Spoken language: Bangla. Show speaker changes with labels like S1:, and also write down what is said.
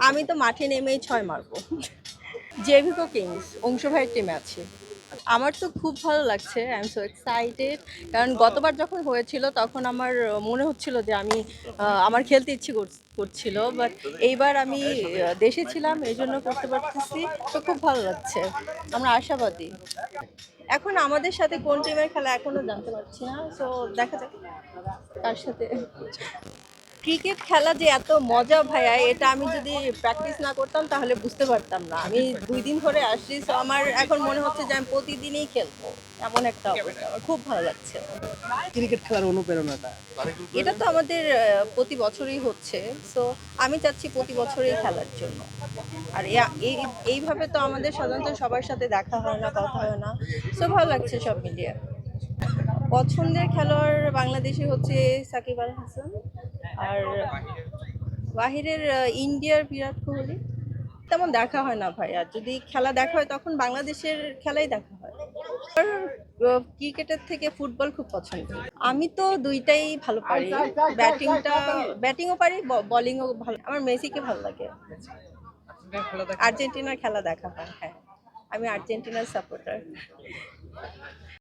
S1: আমি তো মাঠে নেমেই ৬ মারবো। জেভিকো কিংস অংশু ভাইয়ের টিমে আছি। আমার তো খুব ভালো লাগছে। I am so excited. কারণ গতবার যখন হয়েছিল তখন আমার মনে হচ্ছিল যে আমার খেলতে ইচ্ছে করছিল। বাট এইবার আমি দেশে ছিলাম এজন্য করতে পারতেছি। তো খুব ভালো লাগছে। আমরা আশাবাদী। এখন আমাদের সাথে কোন টিমের খেলা এখনো জানতে পারছি না। সো দেখা যাক কার সাথে। ক্রিকেট খেলা যে এত মজা ভাইয়া, এটা আমি যদি প্র্যাকটিস না করতাম তাহলে বুঝতে পারতাম না। আমি ২ দিন ধরে আসছি, সো আমার এখন মনে হচ্ছে যে আমি প্রতিদিনই খেলবো। এমন একটা অবস্থা। আমার খুব ভালো লাগছে।
S2: ক্রিকেট খেলার অনুপ্রেরণাটা?
S1: এটা তো আমাদের প্রতি বছরই হচ্ছে। সো আমি চাচ্ছি প্রতি বছরই খেলার জন্য। আর এইভাবে তো আমাদের সাধারণত সবার সাথে দেখা হয় না, কথা হয় না। সো ভালো লাগছে সব মিলিয়ে। পছন্দের খেলোয়াড় বাংলাদেশে হচ্ছে সাকিব আল হাসান। আর বাহিরের ইন্ডিয়ার বিরাট কোহলি। তেমন দেখা হয় না ভাই। আর যদি খেলা দেখা হয় তখন বাংলাদেশের খেলাই দেখা হয়। আর ক্রিকেটের থেকে ফুটবল খুব পছন্দ। আমি তো দুইটাই ভালো পারি। ব্যাটিংও পারি, বোলিংও ভালো। আমার মেসিকে ভালো লাগে। আর্জেন্টিনার খেলা দেখা হয়, হ্যাঁ। আমি আর্জেন্টিনার সাপোর্টার।